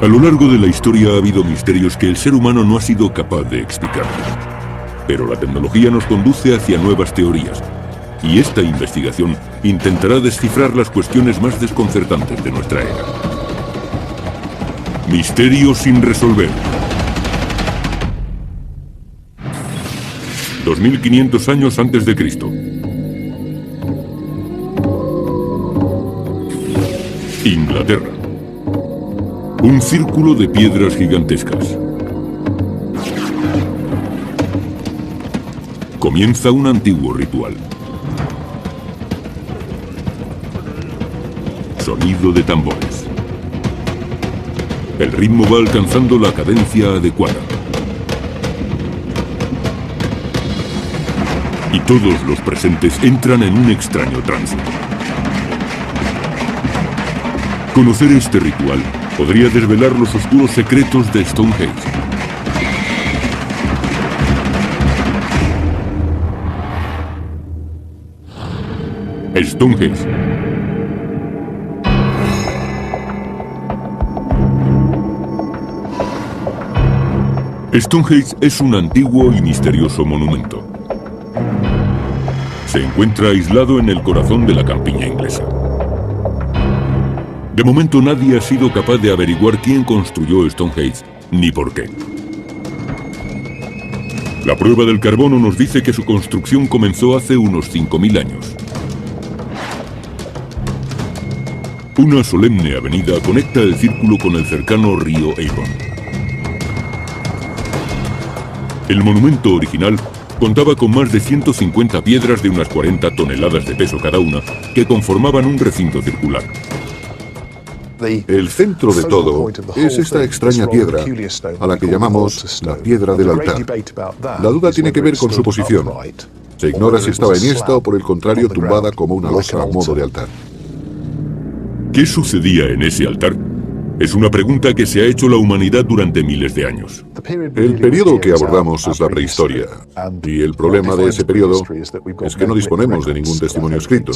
A lo largo de la historia ha habido misterios que el ser humano no ha sido capaz de explicar. Pero la tecnología nos conduce hacia nuevas teorías, y esta investigación intentará descifrar las cuestiones más desconcertantes de nuestra era. Misterios sin resolver. 2500 años antes de Cristo. Inglaterra. Un círculo de piedras gigantescas. Comienza un antiguo ritual. Sonido de tambores. El ritmo va alcanzando la cadencia adecuada. Y todos los presentes entran en un extraño trance. Conocer este ritual podría desvelar los oscuros secretos de Stonehenge. Stonehenge. Stonehenge es un antiguo y misterioso monumento. Se encuentra aislado en el corazón de la campiña inglesa. De momento nadie ha sido capaz de averiguar quién construyó Stonehenge ni por qué. La prueba del carbono nos dice que su construcción comenzó hace unos 5000 años. Una solemne avenida conecta el círculo con el cercano río Avon. El monumento original contaba con más de 150 piedras de unas 40 toneladas de peso cada una, que conformaban un recinto circular. El centro de todo es esta extraña piedra, a la que llamamos la piedra del altar. La duda tiene que ver con su posición. Se ignora si estaba enhiesta o por el contrario tumbada como una losa a modo de altar. ¿Qué sucedía en ese altar? Es una pregunta que se ha hecho la humanidad durante miles de años. El periodo que abordamos es la prehistoria, y el problema de ese periodo es que no disponemos de ningún testimonio escrito.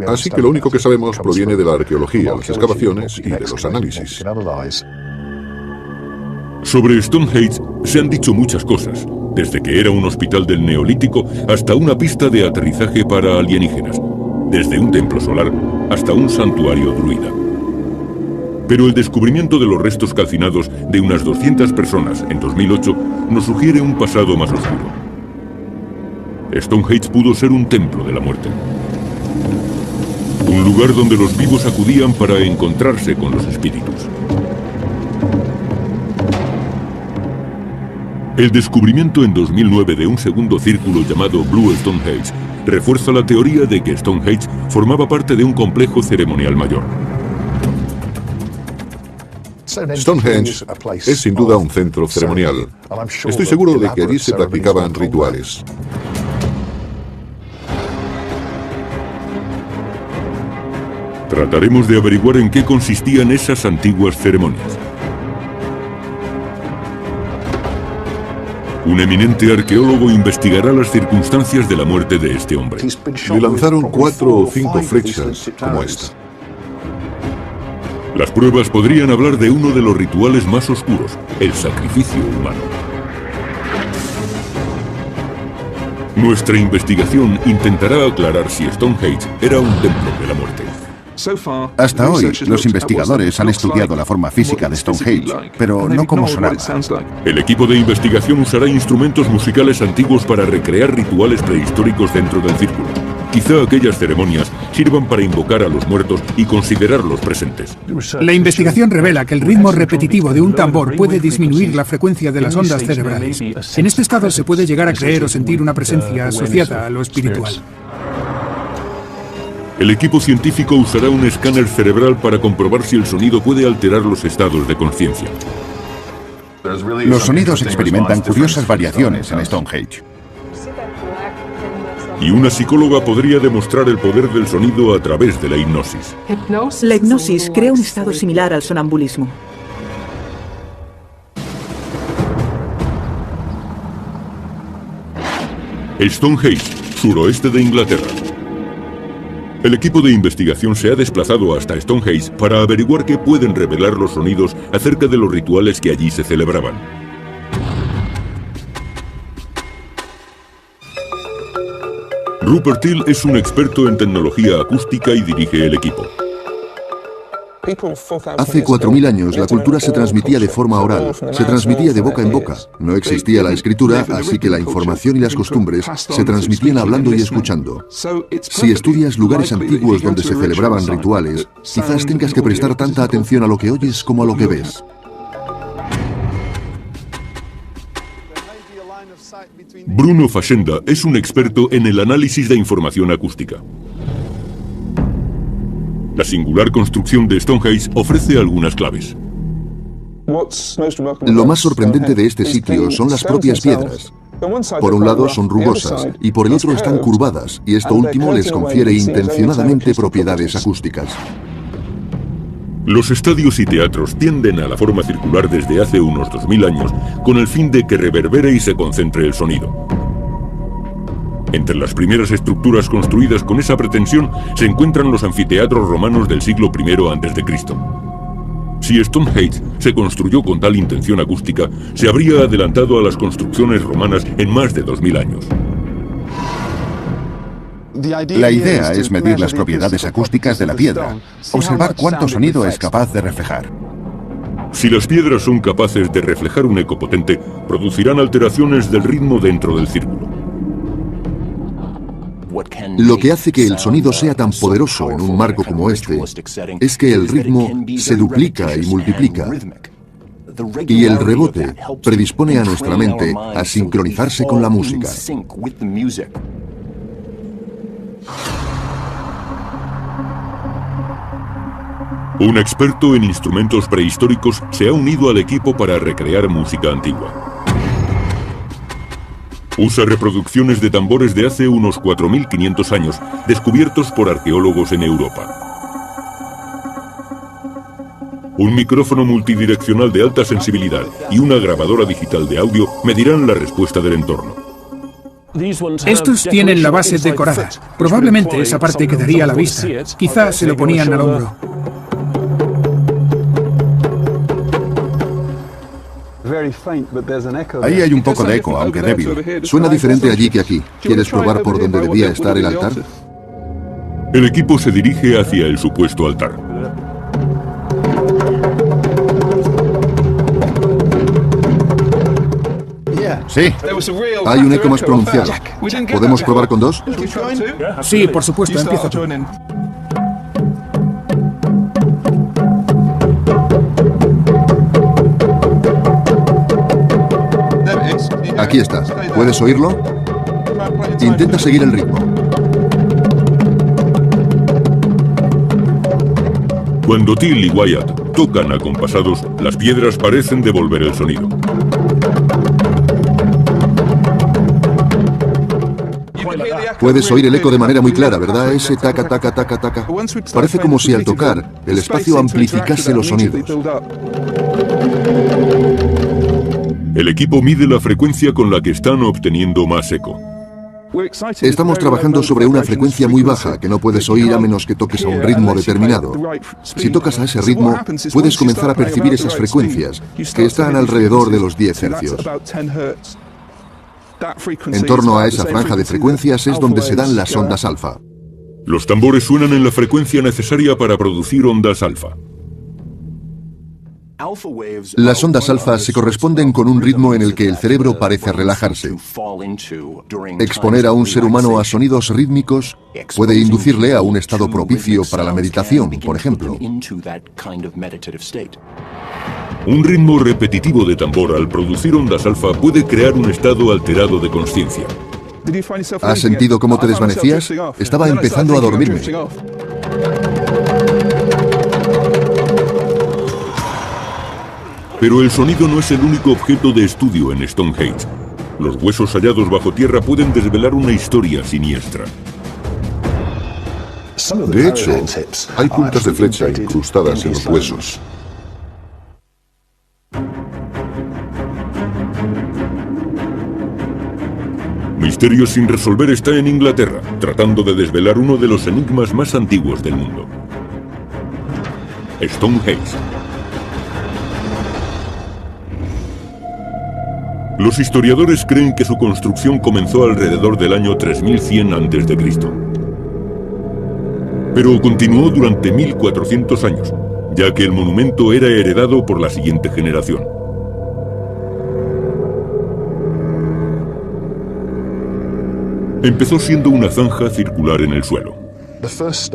Así que lo único que sabemos proviene de la arqueología, las excavaciones y de los análisis. Sobre Stonehenge se han dicho muchas cosas, desde que era un hospital del Neolítico hasta una pista de aterrizaje para alienígenas, desde un templo solar hasta un santuario druida. Pero el descubrimiento de los restos calcinados de unas 200 personas en 2008 nos sugiere un pasado más oscuro. Stonehenge pudo ser un templo de la muerte. Un lugar donde los vivos acudían para encontrarse con los espíritus. El descubrimiento en 2009 de un segundo círculo llamado Blue Stonehenge refuerza la teoría de que Stonehenge formaba parte de un complejo ceremonial mayor. Stonehenge es sin duda un centro ceremonial. Estoy seguro de que allí se practicaban rituales. Trataremos de averiguar en qué consistían esas antiguas ceremonias. Un eminente arqueólogo investigará las circunstancias de la muerte de este hombre. Le lanzaron 4 o 5 flechas como esta. Las pruebas podrían hablar de uno de los rituales más oscuros, el sacrificio humano. Nuestra investigación intentará aclarar si Stonehenge era un templo de la muerte. Hasta hoy, los investigadores han estudiado la forma física de Stonehenge, pero no cómo sonaba. El equipo de investigación usará instrumentos musicales antiguos para recrear rituales prehistóricos dentro del círculo. Quizá aquellas ceremonias sirvan para invocar a los muertos y considerarlos presentes. La investigación revela que el ritmo repetitivo de un tambor puede disminuir la frecuencia de las ondas cerebrales. En este estado se puede llegar a creer o sentir una presencia asociada a lo espiritual. El equipo científico usará un escáner cerebral para comprobar si el sonido puede alterar los estados de conciencia. Los sonidos experimentan curiosas variaciones en Stonehenge. Y una psicóloga podría demostrar el poder del sonido a través de la hipnosis. La hipnosis crea un estado similar al sonambulismo. Stonehenge, suroeste de Inglaterra. El equipo de investigación se ha desplazado hasta Stonehenge para averiguar qué pueden revelar los sonidos acerca de los rituales que allí se celebraban. Rupert Till es un experto en tecnología acústica y dirige el equipo. Hace 4000 años la cultura se transmitía de forma oral, se transmitía de boca en boca. No existía la escritura, así que la información y las costumbres se transmitían hablando y escuchando. Si estudias lugares antiguos donde se celebraban rituales, quizás tengas que prestar tanta atención a lo que oyes como a lo que ves. Bruno Facenda es un experto en el análisis de información acústica. La singular construcción de Stonehenge ofrece algunas claves. Lo más sorprendente de este sitio son las propias piedras. Por un lado son rugosas y por el otro están curvadas, y esto último les confiere intencionadamente propiedades acústicas. Los estadios y teatros tienden a la forma circular desde hace unos 2000 años con el fin de que reverbere y se concentre el sonido. Entre las primeras estructuras construidas con esa pretensión se encuentran los anfiteatros romanos del siglo I a.C. Si Stonehenge se construyó con tal intención acústica, se habría adelantado a las construcciones romanas en más de 2000 años. La idea es medir las propiedades acústicas de la piedra, observar cuánto sonido es capaz de reflejar. Si las piedras son capaces de reflejar un eco potente, producirán alteraciones del ritmo dentro del círculo. Lo que hace que el sonido sea tan poderoso en un marco como este es que el ritmo se duplica y multiplica, y el rebote predispone a nuestra mente a sincronizarse con la música. Un experto en instrumentos prehistóricos se ha unido al equipo para recrear música antigua. Usa reproducciones de tambores de hace unos 4500 años, descubiertos por arqueólogos en Europa. Un micrófono multidireccional de alta sensibilidad y una grabadora digital de audio medirán la respuesta del entorno. Estos tienen la base decorada. Probablemente esa parte quedaría a la vista. Quizá se lo ponían al hombro. Ahí hay un poco de eco, aunque débil. Suena diferente allí que aquí. ¿Quieres probar por dónde debía estar el altar? El equipo se dirige hacia el supuesto altar. Sí, hay un eco más pronunciado. ¿Podemos probar con dos? Sí, por supuesto, empieza tú. Aquí está. ¿Puedes oírlo? Intenta seguir el ritmo. Cuando Till y Wyatt tocan acompasados, las piedras parecen devolver el sonido. Puedes oír el eco de manera muy clara, ¿verdad? Ese taca, taca, taca, taca. Parece como si al tocar, el espacio amplificase los sonidos. El equipo mide la frecuencia con la que están obteniendo más eco. Estamos trabajando sobre una frecuencia muy baja que no puedes oír a menos que toques a un ritmo determinado. Si tocas a ese ritmo, puedes comenzar a percibir esas frecuencias, que están alrededor de los 10 hercios. En torno a esa franja de frecuencias es donde se dan las ondas alfa. Los tambores suenan en la frecuencia necesaria para producir ondas alfa. Las ondas alfa se corresponden con un ritmo en el que el cerebro parece relajarse. Exponer a un ser humano a sonidos rítmicos puede inducirle a un estado propicio para la meditación, por ejemplo. Un ritmo repetitivo de tambor al producir ondas alfa puede crear un estado alterado de consciencia. ¿Has sentido cómo te desvanecías? Estaba empezando a dormirme. Pero el sonido no es el único objeto de estudio en Stonehenge. Los huesos hallados bajo tierra pueden desvelar una historia siniestra. De hecho, hay puntas de flecha incrustadas en los huesos. Misterio sin resolver está en Inglaterra, tratando de desvelar uno de los enigmas más antiguos del mundo. Stonehenge. Los historiadores creen que su construcción comenzó alrededor del año 3100 a.C. Pero continuó durante 1400 años, ya que el monumento era heredado por la siguiente generación. Empezó siendo una zanja circular en el suelo.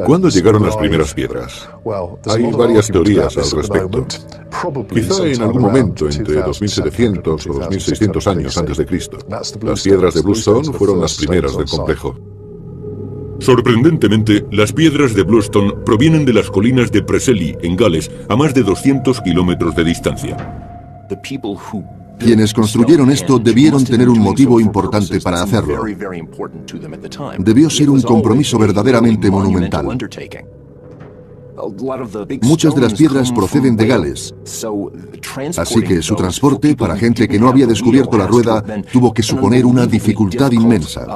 ¿Cuándo llegaron las primeras piedras? Hay varias teorías al respecto. Quizá en algún momento entre 2700 o 2600 años antes de Cristo. Las piedras de Bluestone fueron las primeras del complejo. Sorprendentemente, las piedras de Bluestone provienen de las colinas de Preseli, en Gales, a más de 200 kilómetros de distancia. Quienes construyeron esto debieron tener un motivo importante para hacerlo. Debió ser un compromiso verdaderamente monumental. Muchas de las piedras proceden de Gales, así que su transporte para gente que no había descubierto la rueda tuvo que suponer una dificultad inmensa.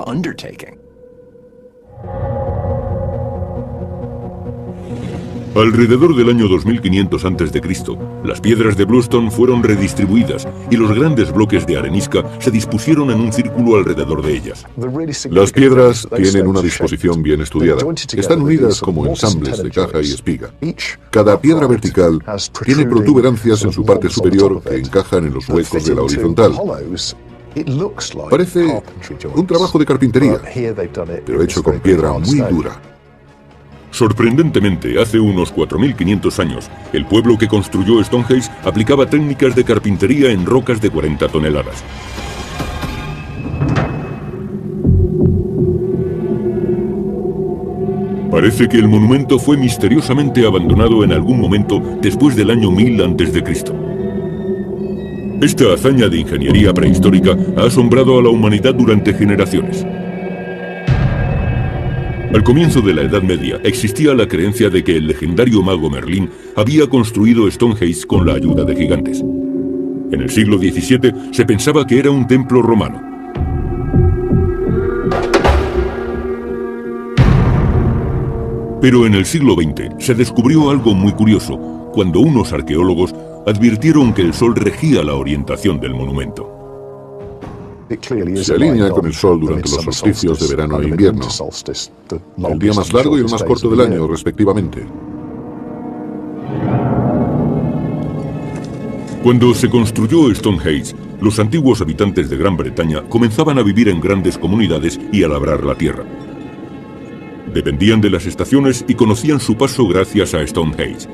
Alrededor del año 2500 a.C., las piedras de Bluestone fueron redistribuidas y los grandes bloques de arenisca se dispusieron en un círculo alrededor de ellas. Las piedras tienen una disposición bien estudiada. Están unidas como ensambles de caja y espiga. Cada piedra vertical tiene protuberancias en su parte superior que encajan en los huecos de la horizontal. Parece un trabajo de carpintería, pero hecho con piedra muy dura. Sorprendentemente, hace unos 4500 años, el pueblo que construyó Stonehenge aplicaba técnicas de carpintería en rocas de 40 toneladas. Parece que el monumento fue misteriosamente abandonado en algún momento después del año 1000 a.C. Esta hazaña de ingeniería prehistórica ha asombrado a la humanidad durante generaciones. Al comienzo de la Edad Media existía la creencia de que el legendario mago Merlín había construido Stonehenge con la ayuda de gigantes. En el siglo XVII se pensaba que era un templo romano. Pero en el siglo XX se descubrió algo muy curioso, cuando unos arqueólogos advirtieron que el sol regía la orientación del monumento. Se alinea con el sol durante los solsticios de verano e invierno, el día más largo y el más corto del año, respectivamente. Cuando se construyó Stonehenge, los antiguos habitantes de Gran Bretaña comenzaban a vivir en grandes comunidades y a labrar la tierra. Dependían de las estaciones y conocían su paso gracias a Stonehenge.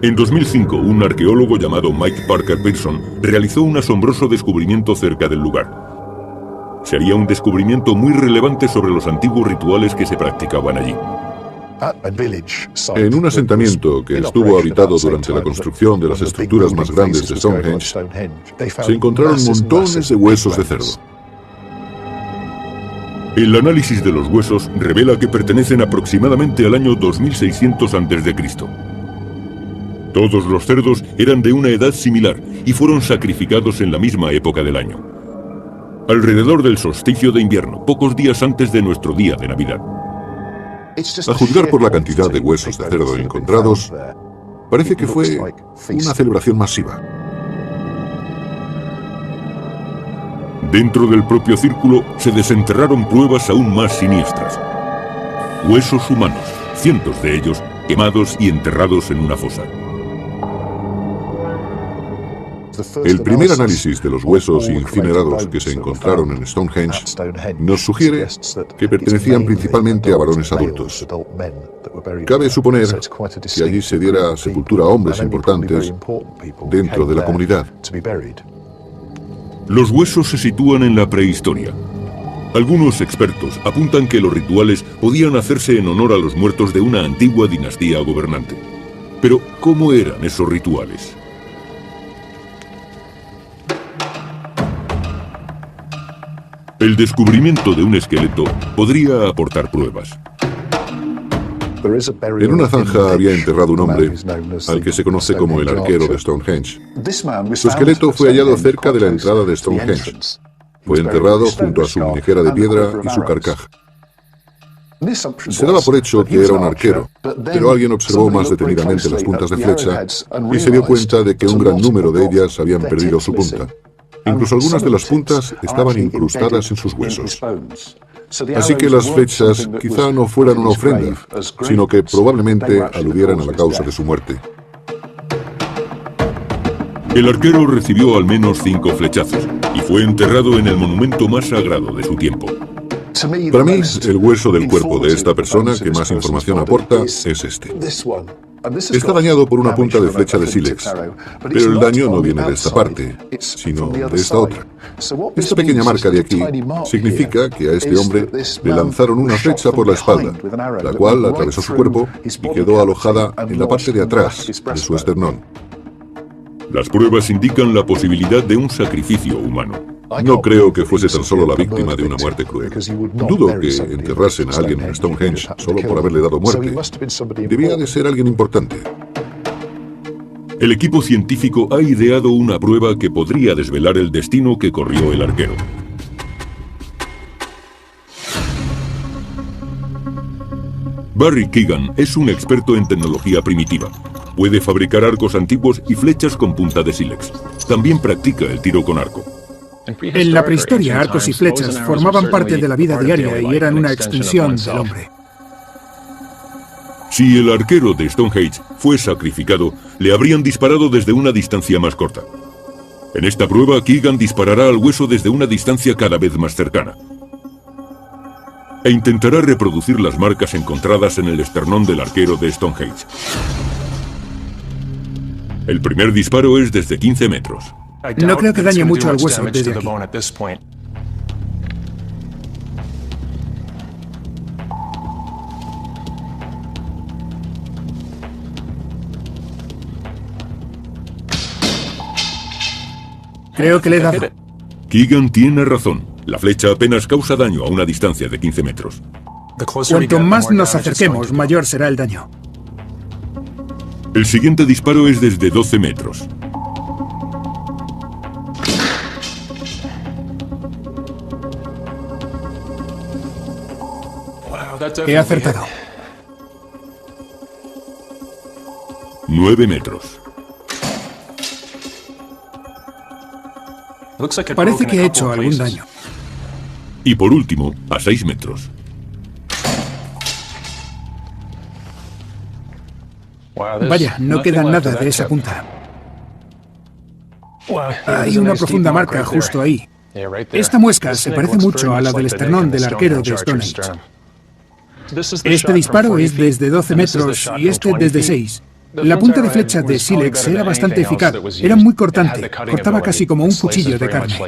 En 2005, un arqueólogo llamado Mike Parker Pearson realizó un asombroso descubrimiento cerca del lugar. Sería un descubrimiento muy relevante sobre los antiguos rituales que se practicaban allí. En un asentamiento que estuvo habitado durante la construcción de las estructuras más grandes de Stonehenge, se encontraron montones de huesos de cerdo. El análisis de los huesos revela que pertenecen aproximadamente al año 2600 a.C. Todos los cerdos eran de una edad similar y fueron sacrificados en la misma época del año. Alrededor del solsticio de invierno, pocos días antes de nuestro día de Navidad. A juzgar por la cantidad de huesos de cerdo encontrados, parece que fue una celebración masiva. Dentro del propio círculo se desenterraron pruebas aún más siniestras. Huesos humanos, cientos de ellos quemados y enterrados en una fosa. El primer análisis de los huesos incinerados que se encontraron en Stonehenge nos sugiere que pertenecían principalmente a varones adultos. Cabe suponer que allí se diera sepultura a hombres importantes dentro de la comunidad. Los huesos se sitúan en la prehistoria. Algunos expertos apuntan que los rituales podían hacerse en honor a los muertos de una antigua dinastía gobernante. Pero, ¿cómo eran esos rituales? El descubrimiento de un esqueleto podría aportar pruebas. En una zanja había enterrado un hombre, al que se conoce como el arquero de Stonehenge. Su esqueleto fue hallado cerca de la entrada de Stonehenge. Fue enterrado junto a su muñequera de piedra y su carcaj. Se daba por hecho que era un arquero, pero alguien observó más detenidamente las puntas de flecha y se dio cuenta de que un gran número de ellas habían perdido su punta. Incluso algunas de las puntas estaban incrustadas en sus huesos. Así que las flechas quizá no fueran una ofrenda, sino que probablemente aludieran a la causa de su muerte. El arquero recibió al menos 5 flechazos y fue enterrado en el monumento más sagrado de su tiempo. Para mí, el hueso del cuerpo de esta persona que más información aporta es este. Está dañado por una punta de flecha de sílex, pero el daño no viene de esta parte, sino de esta otra. Esta pequeña marca de aquí significa que a este hombre le lanzaron una flecha por la espalda, la cual atravesó su cuerpo y quedó alojada en la parte de atrás de su esternón. Las pruebas indican la posibilidad de un sacrificio humano. No creo que fuese tan solo la víctima de una muerte cruel. Dudo que enterrasen a alguien en Stonehenge solo por haberle dado muerte. Debía de ser alguien importante. El equipo científico ha ideado una prueba que podría desvelar el destino que corrió el arquero. Barry Keegan es un experto en tecnología primitiva. Puede fabricar arcos antiguos y flechas con punta de sílex. También practica el tiro con arco. En la prehistoria, arcos y flechas formaban parte de la vida diaria y eran una extensión del hombre. Si el arquero de Stonehenge fue sacrificado, le habrían disparado desde una distancia más corta. En esta prueba, Keegan disparará al hueso desde una distancia cada vez más cercana. E intentará reproducir las marcas encontradas en el esternón del arquero de Stonehenge. El primer disparo es desde 15 metros. No creo que dañe mucho al hueso desde aquí. Creo que le he dado. Keegan tiene razón. La flecha apenas causa daño a una distancia de 15 metros. Cuanto más nos acerquemos, mayor será el daño. El siguiente disparo es desde 12 metros. He acertado. 9 metros. Parece que ha hecho algún daño. Y por último, a 6 metros. Vaya, no queda nada de esa punta. Hay una profunda marca justo ahí. Esta muesca se parece mucho a la del esternón del arquero de Stonehenge. Este disparo es desde 12 metros y este desde 6. La punta de flecha de sílex era bastante eficaz, era muy cortante, cortaba casi como un cuchillo de carne.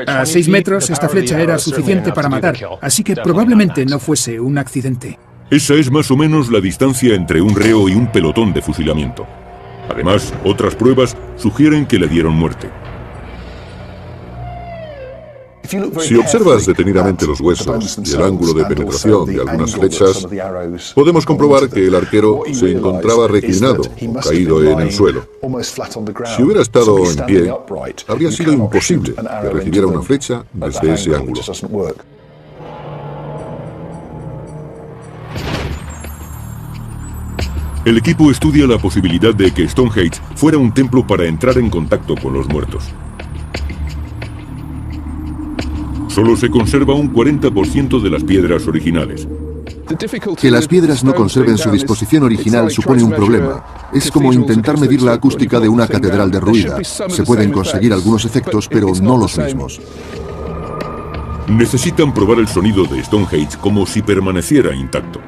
A 6 metros esta flecha era suficiente para matar, así que probablemente no fuese un accidente. Esa es más o menos la distancia entre un reo y un pelotón de fusilamiento. Además, otras pruebas sugieren que le dieron muerte. Si observas detenidamente los huesos y el ángulo de penetración de algunas flechas, podemos comprobar que el arquero se encontraba reclinado o caído en el suelo. Si hubiera estado en pie, habría sido imposible que recibiera una flecha desde ese ángulo. El equipo estudia la posibilidad de que Stonehenge fuera un templo para entrar en contacto con los muertos. Solo se conserva un 40% de las piedras originales. Que las piedras no conserven su disposición original supone un problema. Es como intentar medir la acústica de una catedral derruida. Se pueden conseguir algunos efectos, pero no los mismos. Necesitan probar el sonido de Stonehenge como si permaneciera intacto.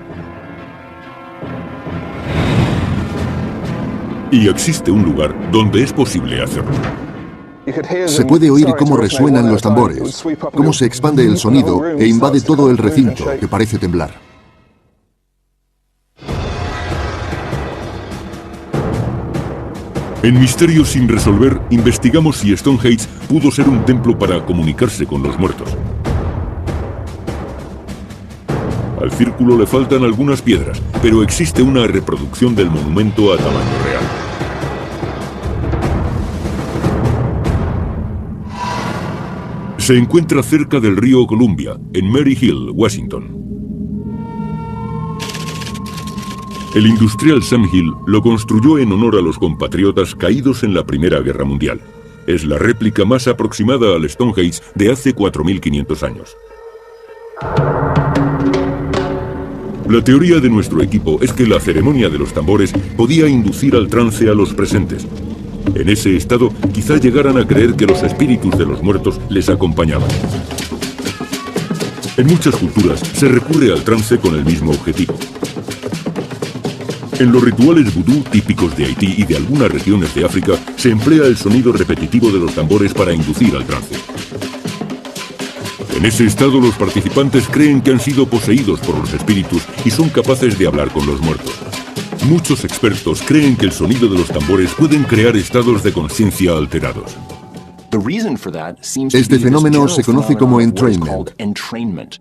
Y existe un lugar donde es posible hacerlo. Se puede oír cómo resuenan los tambores, cómo se expande el sonido e invade todo el recinto, que parece temblar. En Misterios sin resolver, investigamos si Stonehenge pudo ser un templo para comunicarse con los muertos. Al círculo le faltan algunas piedras, pero existe una reproducción del monumento a tamaño real. Se encuentra cerca del río Columbia, en Mary Hill, Washington. El industrial Sam Hill lo construyó en honor a los compatriotas caídos en la Primera Guerra Mundial. Es la réplica más aproximada al Stonehenge de hace 4.500 años. La teoría de nuestro equipo es que la ceremonia de los tambores podía inducir al trance a los presentes. En ese estado, quizá llegaran a creer que los espíritus de los muertos les acompañaban. En muchas culturas se recurre al trance con el mismo objetivo. En los rituales vudú típicos de Haití y de algunas regiones de África, se emplea el sonido repetitivo de los tambores para inducir al trance. En ese estado, los participantes creen que han sido poseídos por los espíritus y son capaces de hablar con los muertos. Muchos expertos creen que el sonido de los tambores pueden crear estados de conciencia alterados. Este fenómeno se conoce como entrainment.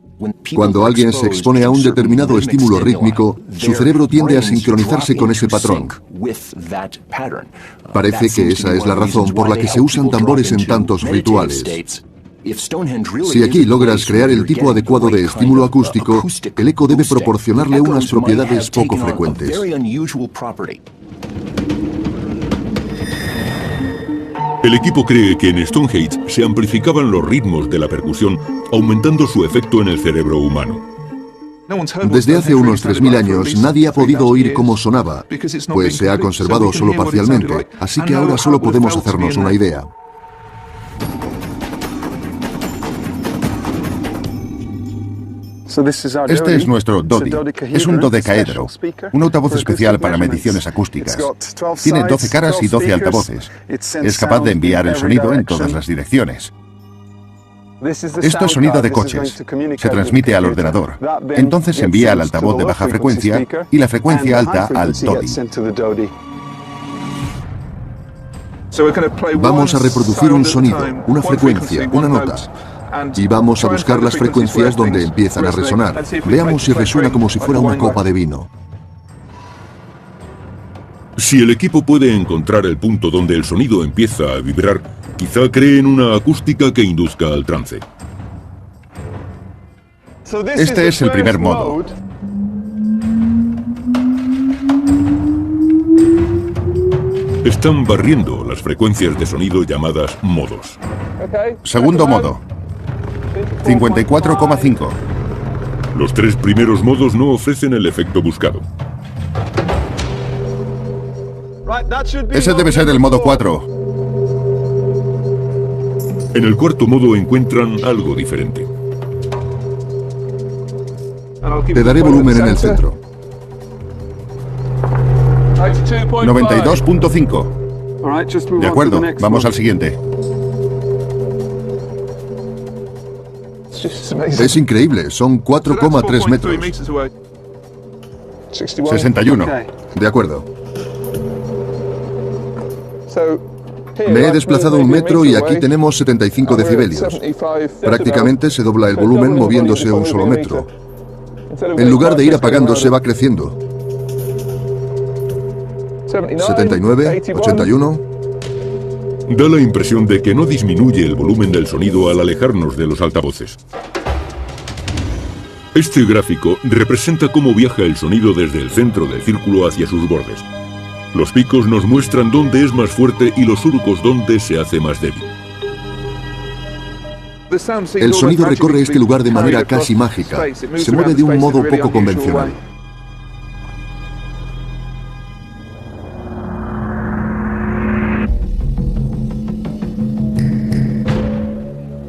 Cuando alguien se expone a un determinado estímulo rítmico, su cerebro tiende a sincronizarse con ese patrón. Parece que esa es la razón por la que se usan tambores en tantos rituales. Si aquí logras crear el tipo adecuado de estímulo acústico, el eco debe proporcionarle unas propiedades poco frecuentes. El equipo cree que en Stonehenge se amplificaban los ritmos de la percusión, aumentando su efecto en el cerebro humano. Desde hace unos 3.000 años nadie ha podido oír cómo sonaba, pues se ha conservado solo parcialmente, así que ahora solo podemos hacernos una idea. Este es nuestro Dodi. Es un dodecaedro, un altavoz especial para mediciones acústicas. Tiene 12 caras y 12 altavoces. Es capaz de enviar el sonido en todas las direcciones. Esto es sonido de coches. Se transmite al ordenador. Entonces se envía al altavoz de baja frecuencia y la frecuencia alta al Dodi. Vamos a reproducir un sonido, una frecuencia, una nota. Y vamos a buscar las frecuencias donde empiezan a resonar. Veamos si resuena como si fuera una copa de vino. Si el equipo puede encontrar el punto donde el sonido empieza a vibrar, quizá creen una acústica que induzca al trance. Este es el primer modo. Están barriendo las frecuencias de sonido llamadas modos. Segundo modo. 54,5. Los 3 primeros modos no ofrecen el efecto buscado. Ese debe ser el modo 4. En el cuarto modo encuentran algo diferente. Te daré volumen en el centro. 92,5. De acuerdo, vamos al siguiente. Es increíble, son 4,3 metros. 61. De acuerdo. Me he desplazado 1 metro y aquí tenemos 75 decibelios. Prácticamente se dobla el volumen moviéndose 1 solo metro. En lugar de ir apagándose, va creciendo. 79, 81... Da la impresión de que no disminuye el volumen del sonido al alejarnos de los altavoces. Este gráfico representa cómo viaja el sonido desde el centro del círculo hacia sus bordes. Los picos nos muestran dónde es más fuerte y los surcos dónde se hace más débil. El sonido recorre este lugar de manera casi mágica. Se mueve de un modo poco convencional.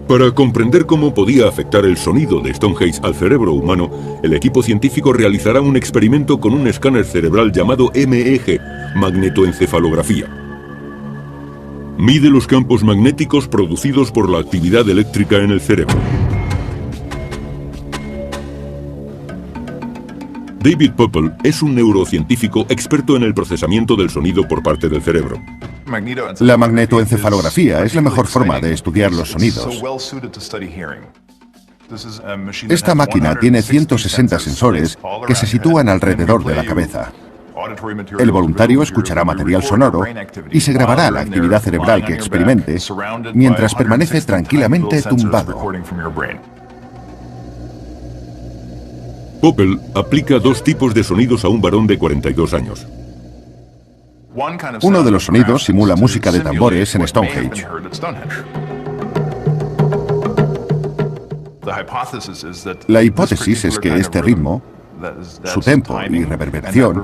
Para comprender cómo podía afectar el sonido de Stonehenge al cerebro humano, el equipo científico realizará un experimento con un escáner cerebral llamado MEG, magnetoencefalografía. Mide los campos magnéticos producidos por la actividad eléctrica en el cerebro. David Popple es un neurocientífico experto en el procesamiento del sonido por parte del cerebro. La magnetoencefalografía es la mejor forma de estudiar los sonidos. Esta máquina tiene 160 sensores que se sitúan alrededor de la cabeza. El voluntario escuchará material sonoro y se grabará la actividad cerebral que experimente mientras permanece tranquilamente tumbado. Poppel aplica 2 tipos de sonidos a un varón de 42 años. Uno de los sonidos simula música de tambores en Stonehenge. La hipótesis es que este ritmo, su tempo y reverberación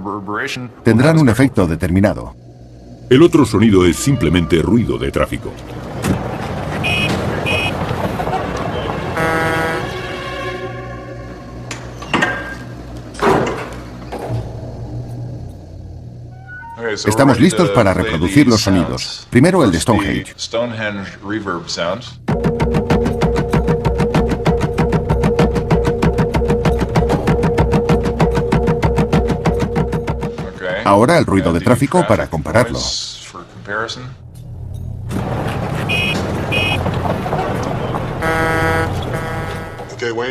tendrán un efecto determinado. El otro sonido es simplemente ruido de tráfico. Estamos listos para reproducir los sonidos. Primero el de Stonehenge. Ahora el ruido de tráfico para compararlo.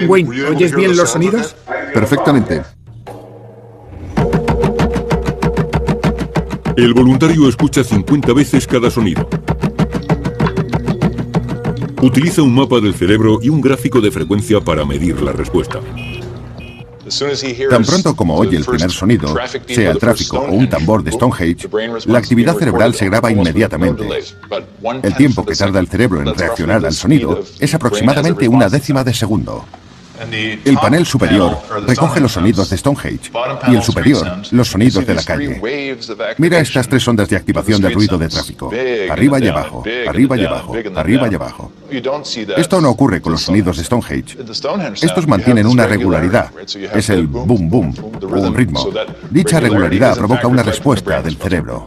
Wayne, ¿oyes bien los sonidos? Perfectamente. El voluntario escucha 50 veces cada sonido. Utiliza un mapa del cerebro y un gráfico de frecuencia para medir la respuesta. Tan pronto como oye el primer sonido, sea el tráfico o un tambor de Stonehenge, la actividad cerebral se graba inmediatamente. El tiempo que tarda el cerebro en reaccionar al sonido es aproximadamente 1/10 de segundo. El panel superior recoge los sonidos de Stonehenge y el superior los sonidos de la calle. Mira estas 3 ondas de activación del ruido de tráfico. Arriba y abajo, arriba y abajo, arriba y abajo. Esto no ocurre con los sonidos de Stonehenge. Estos mantienen una regularidad. Es el boom boom, o un ritmo. Dicha regularidad provoca una respuesta del cerebro.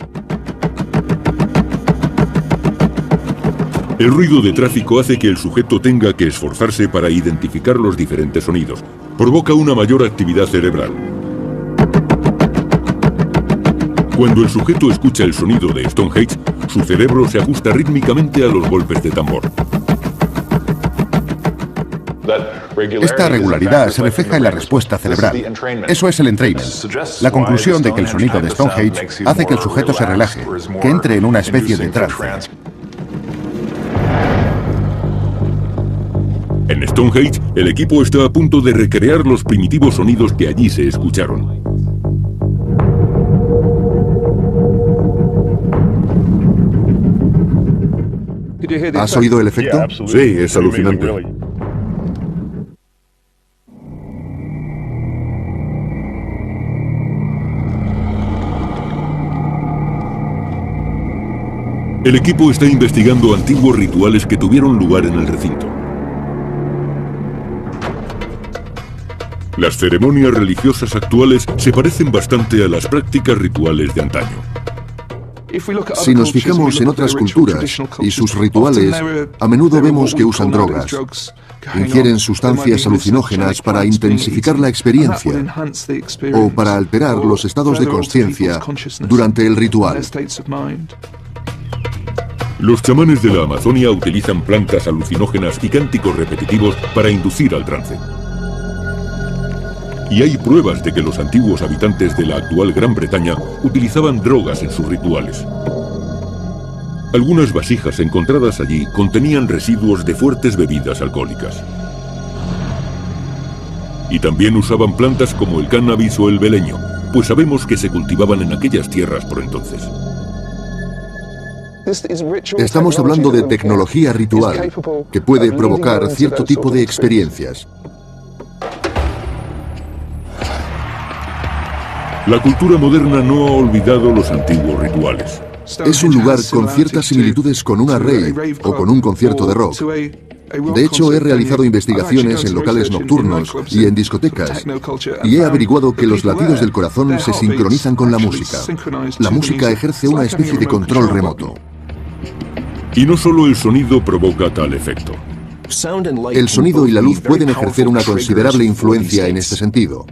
El ruido de tráfico hace que el sujeto tenga que esforzarse para identificar los diferentes sonidos. Provoca una mayor actividad cerebral. Cuando el sujeto escucha el sonido de Stonehenge, su cerebro se ajusta rítmicamente a los golpes de tambor. Esta regularidad se refleja en la respuesta cerebral. Eso es el entrainment. La conclusión de que el sonido de Stonehenge hace que el sujeto se relaje, que entre en una especie de trance. En Stonehenge, el equipo está a punto de recrear los primitivos sonidos que allí se escucharon. ¿Has oído el efecto? Sí, es alucinante. El equipo está investigando antiguos rituales que tuvieron lugar en el recinto. Las ceremonias religiosas actuales se parecen bastante a las prácticas rituales de antaño. Si nos fijamos en otras culturas y sus rituales, a menudo vemos que usan drogas, ingieren sustancias alucinógenas para intensificar la experiencia o para alterar los estados de conciencia durante el ritual. Los chamanes de la Amazonia utilizan plantas alucinógenas y cánticos repetitivos para inducir al trance. Y hay pruebas de que los antiguos habitantes de la actual Gran Bretaña utilizaban drogas en sus rituales. Algunas vasijas encontradas allí contenían residuos de fuertes bebidas alcohólicas. Y también usaban plantas como el cannabis o el beleño, pues sabemos que se cultivaban en aquellas tierras por entonces. Estamos hablando de tecnología ritual que puede provocar cierto tipo de experiencias. La cultura moderna no ha olvidado los antiguos rituales. Es un lugar con ciertas similitudes con una rave o con un concierto de rock. De hecho, he realizado investigaciones en locales nocturnos y en discotecas y he averiguado que los latidos del corazón se sincronizan con la música. La música ejerce una especie de control remoto. Y no solo el sonido provoca tal efecto. El sonido y la luz pueden ejercer una considerable influencia en este sentido.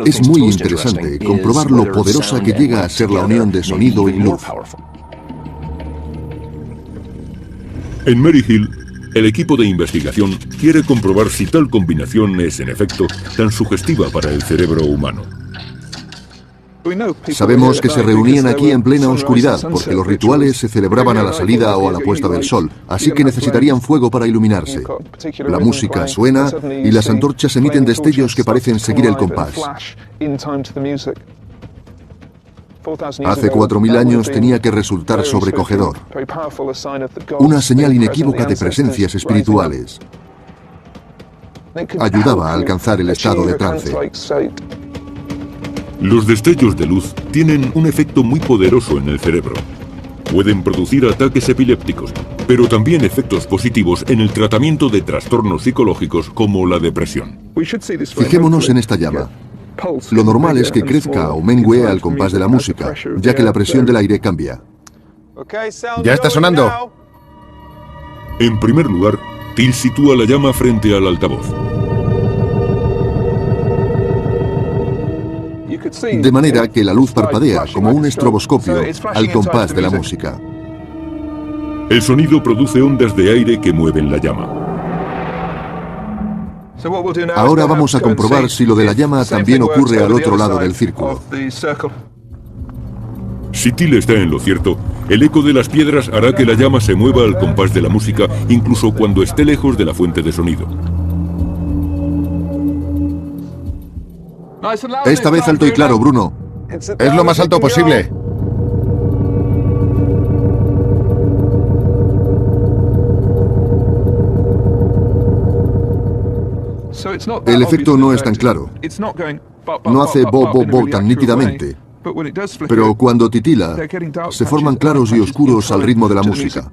Es muy interesante comprobar lo poderosa que llega a ser la unión de sonido y luz. En Maryhill, El equipo de investigación quiere comprobar si tal combinación es, en efecto, tan sugestiva para el cerebro humano. Sabemos que se reunían aquí en plena oscuridad, porque los rituales se celebraban a la salida o a la puesta del sol, así que necesitarían fuego para iluminarse. La música suena y las antorchas emiten destellos que parecen seguir el compás. Hace 4000 años tenía que resultar sobrecogedor. Una señal inequívoca de presencias espirituales. Ayudaba a alcanzar el estado de trance. Los destellos de luz tienen un efecto muy poderoso en el cerebro. Pueden producir ataques epilépticos, pero también efectos positivos en el tratamiento de trastornos psicológicos como la depresión. Fijémonos en esta llama. Lo normal es que crezca o mengue al compás de la música, ya que la presión del aire cambia. Ya está sonando. En primer lugar, Till sitúa la llama frente al altavoz. De manera que la luz parpadea como un estroboscopio al compás de la música. El sonido produce ondas de aire que mueven la llama. Ahora vamos a comprobar si lo de la llama también ocurre al otro lado del círculo. Si Till está en lo cierto, el eco de las piedras hará que la llama se mueva al compás de la música, incluso cuando esté lejos de la fuente de sonido. Esta vez alto y claro, Bruno. Es lo más alto posible. El efecto no es tan claro. No hace bo, bo, bo tan nítidamente. Pero cuando titila, se forman claros y oscuros al ritmo de la música.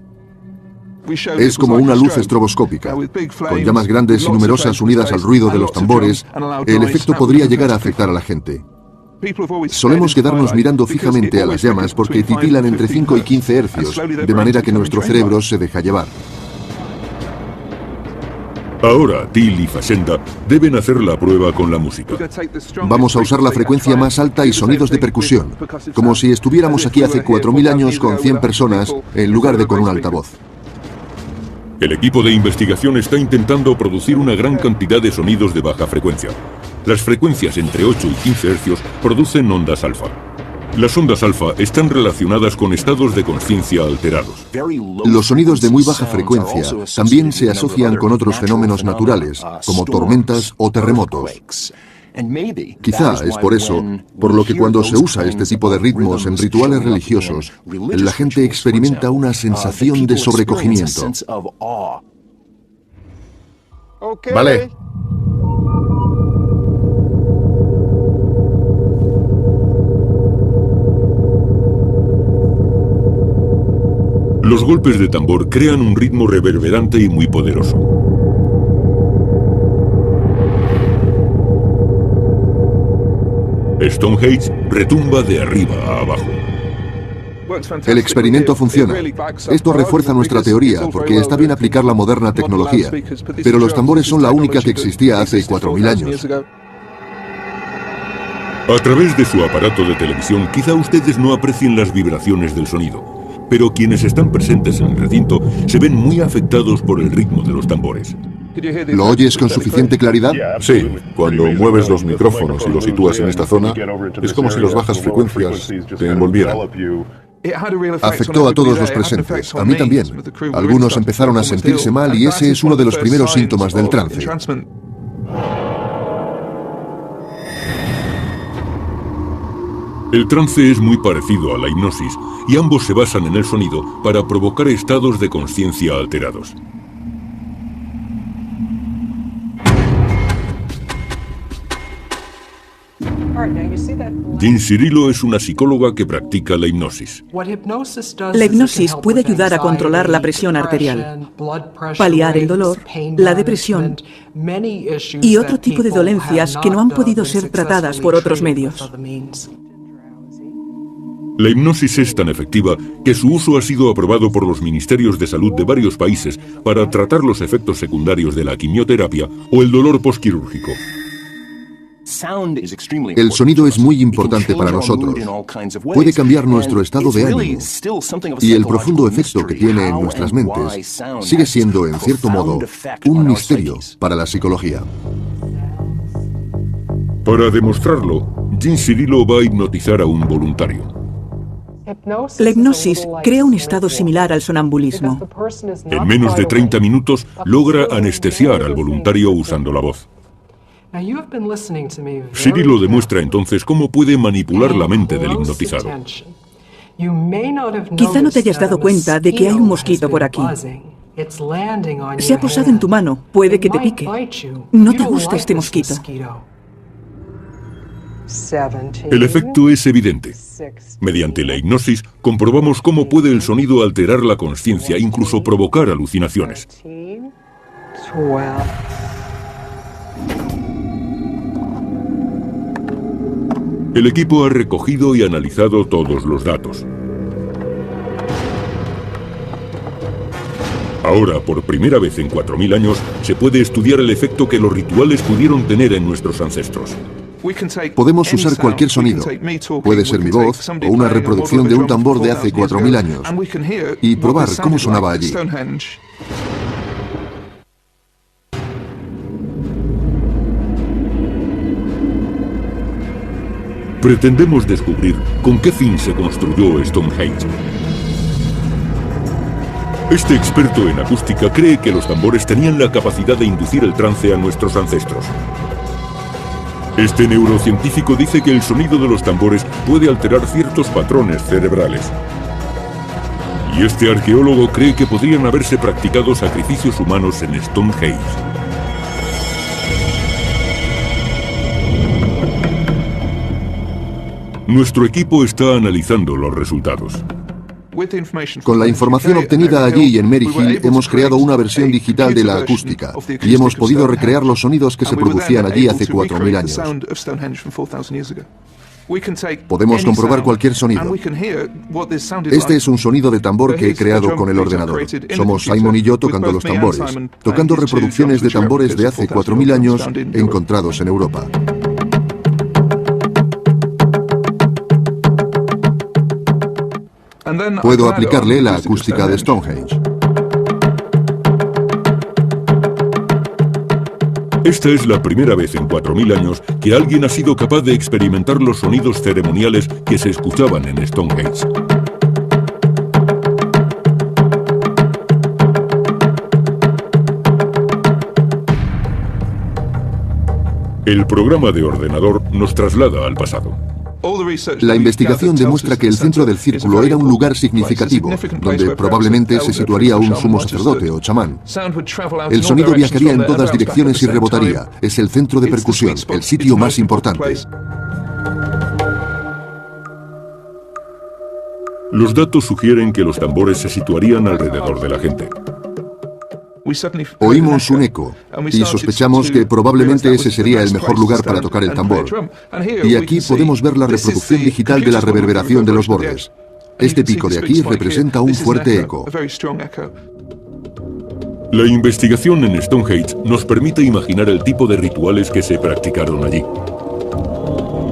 Es como una luz estroboscópica. Con llamas grandes y numerosas unidas al ruido de los tambores, el efecto podría llegar a afectar a la gente. Solemos quedarnos mirando fijamente a las llamas porque titilan entre 5 y 15 hercios, de manera que nuestro cerebro se deja llevar. Ahora, Till y Facenda deben hacer la prueba con la música. Vamos a usar la frecuencia más alta y sonidos de percusión, como si estuviéramos aquí hace 4000 años con 100 personas en lugar de con un altavoz. El equipo de investigación está intentando producir una gran cantidad de sonidos de baja frecuencia. Las frecuencias entre 8 y 15 hercios producen ondas alfa. Las ondas alfa están relacionadas con estados de conciencia alterados. Los sonidos de muy baja frecuencia también se asocian con otros fenómenos naturales, como tormentas o terremotos. Quizá es por eso, por lo que cuando se usa este tipo de ritmos en rituales religiosos, la gente experimenta una sensación de sobrecogimiento. Vale. Los golpes de tambor crean un ritmo reverberante y muy poderoso. Stonehenge retumba de arriba a abajo. El experimento funciona. Esto refuerza nuestra teoría, porque está bien aplicar la moderna tecnología. Pero los tambores son la única que existía hace 4000 años. A través de su aparato de televisión, quizá ustedes no aprecien las vibraciones del sonido, pero quienes están presentes en el recinto se ven muy afectados por el ritmo de los tambores. ¿Lo oyes con suficiente claridad? Sí, cuando mueves los micrófonos y los sitúas en esta zona, es como si las bajas frecuencias te envolvieran. Afectó a todos los presentes, a mí también. Algunos empezaron a sentirse mal y ese es uno de los primeros síntomas del trance. El trance es muy parecido a la hipnosis y ambos se basan en el sonido para provocar estados de conciencia alterados. Jean Cirilo es una psicóloga que practica la hipnosis. La hipnosis puede ayudar a controlar la presión arterial, paliar el dolor, la depresión y otro tipo de dolencias que no han podido ser tratadas por otros medios. La hipnosis es tan efectiva que su uso ha sido aprobado por los ministerios de salud de varios países para tratar los efectos secundarios de la quimioterapia o el dolor postquirúrgico. El sonido es muy importante para nosotros. Puede cambiar nuestro estado de ánimo. Y el profundo efecto que tiene en nuestras mentes sigue siendo, en cierto modo, un misterio para la psicología. Para demostrarlo, Jean Cirilo va a hipnotizar a un voluntario. La hipnosis crea un estado similar al sonambulismo. En menos de 30 minutos logra anestesiar al voluntario usando la voz. Cirilo demuestra entonces cómo puede manipular la mente del hipnotizado. Quizá no te hayas dado cuenta de que hay un mosquito por aquí. Se ha posado en tu mano, puede que te pique. No te gusta este mosquito. El efecto es evidente. Mediante la hipnosis comprobamos cómo puede el sonido alterar la consciencia e incluso provocar alucinaciones. El equipo ha recogido y analizado todos los datos. Ahora, por primera vez en 4000 años, se puede estudiar el efecto que los rituales pudieron tener en nuestros ancestros. Podemos usar cualquier sonido. Puede ser mi voz o una reproducción de un tambor de hace 4000 años y probar cómo sonaba allí. Pretendemos descubrir con qué fin se construyó Stonehenge. Este experto en acústica cree que los tambores tenían la capacidad de inducir el trance a nuestros ancestros. Este neurocientífico dice que el sonido de los tambores puede alterar ciertos patrones cerebrales. Y este arqueólogo cree que podrían haberse practicado sacrificios humanos en Stonehenge. Nuestro equipo está analizando los resultados. Con la información obtenida allí y en Mary Hill hemos creado una versión digital de la acústica y hemos podido recrear los sonidos que se producían allí hace 4000 años. Podemos comprobar cualquier sonido. Este es un sonido de tambor que he creado con el ordenador. Somos Simon y yo tocando los tambores, tocando reproducciones de tambores de hace 4000 años encontrados en Europa. Puedo aplicarle la acústica de Stonehenge. Esta es la primera vez en 4000 años que alguien ha sido capaz de experimentar los sonidos ceremoniales que se escuchaban en Stonehenge. El programa de ordenador nos traslada al pasado. La investigación demuestra que el centro del círculo era un lugar significativo, donde probablemente se situaría un sumo sacerdote o chamán. El sonido viajaría en todas direcciones y rebotaría. Es el centro de percusión, el sitio más importante. Los datos sugieren que los tambores se situarían alrededor de la gente. Oímos un eco y sospechamos que probablemente ese sería el mejor lugar para tocar el tambor. Y aquí podemos ver la reproducción digital de la reverberación de los bordes. Este pico de aquí representa un fuerte eco. La investigación en Stonehenge nos permite imaginar el tipo de rituales que se practicaron allí.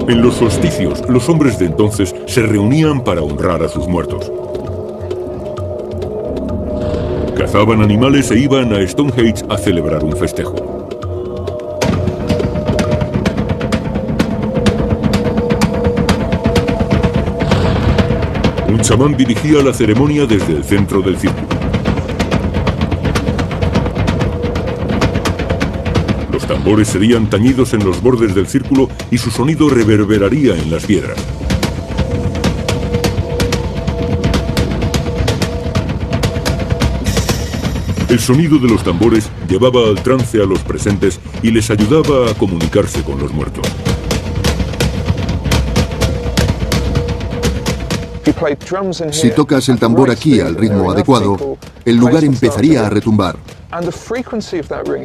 En los solsticios, los hombres de entonces se reunían para honrar a sus muertos. Cazaban animales e iban a Stonehenge a celebrar un festejo. Un chamán dirigía la ceremonia desde el centro del círculo. Los tambores serían tañidos en los bordes del círculo y su sonido reverberaría en las piedras. El sonido de los tambores llevaba al trance a los presentes y les ayudaba a comunicarse con los muertos. Si tocas el tambor aquí al ritmo adecuado, el lugar empezaría a retumbar.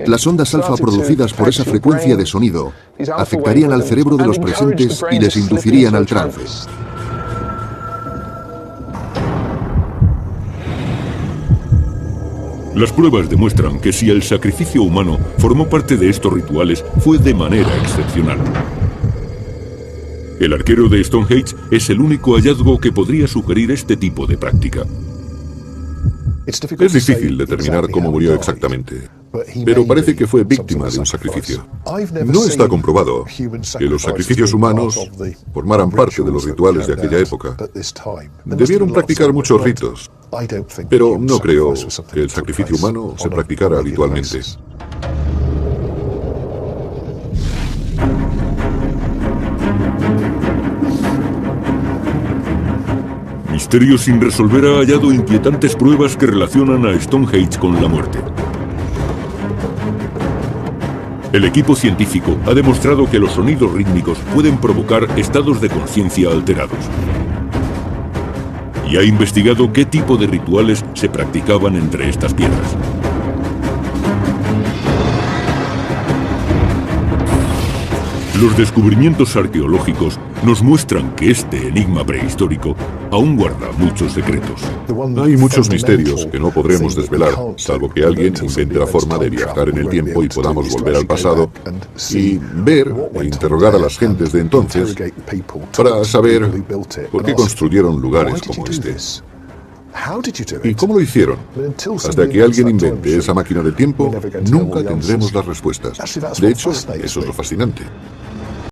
Las ondas alfa producidas por esa frecuencia de sonido afectarían al cerebro de los presentes y les inducirían al trance. Las pruebas demuestran que si el sacrificio humano formó parte de estos rituales, fue de manera excepcional. El arquero de Stonehenge es el único hallazgo que podría sugerir este tipo de práctica. Es difícil determinar cómo murió exactamente, pero parece que fue víctima de un sacrificio. No está comprobado que los sacrificios humanos formaran parte de los rituales de aquella época. Debieron practicar muchos ritos, pero no creo que el sacrificio humano se practicara habitualmente. Misterio sin resolver ha hallado inquietantes pruebas que relacionan a Stonehenge con la muerte. El equipo científico ha demostrado que los sonidos rítmicos pueden provocar estados de conciencia alterados. Y ha investigado qué tipo de rituales se practicaban entre estas piedras. Los descubrimientos arqueológicos nos muestran que este enigma prehistórico aún guarda muchos secretos. Hay muchos misterios que no podremos desvelar, salvo que alguien invente la forma de viajar en el tiempo y podamos volver al pasado y ver e interrogar a las gentes de entonces para saber por qué construyeron lugares como este. ¿Y cómo lo hicieron? Hasta que alguien invente esa máquina del tiempo, nunca tendremos las respuestas. De hecho, eso es lo fascinante.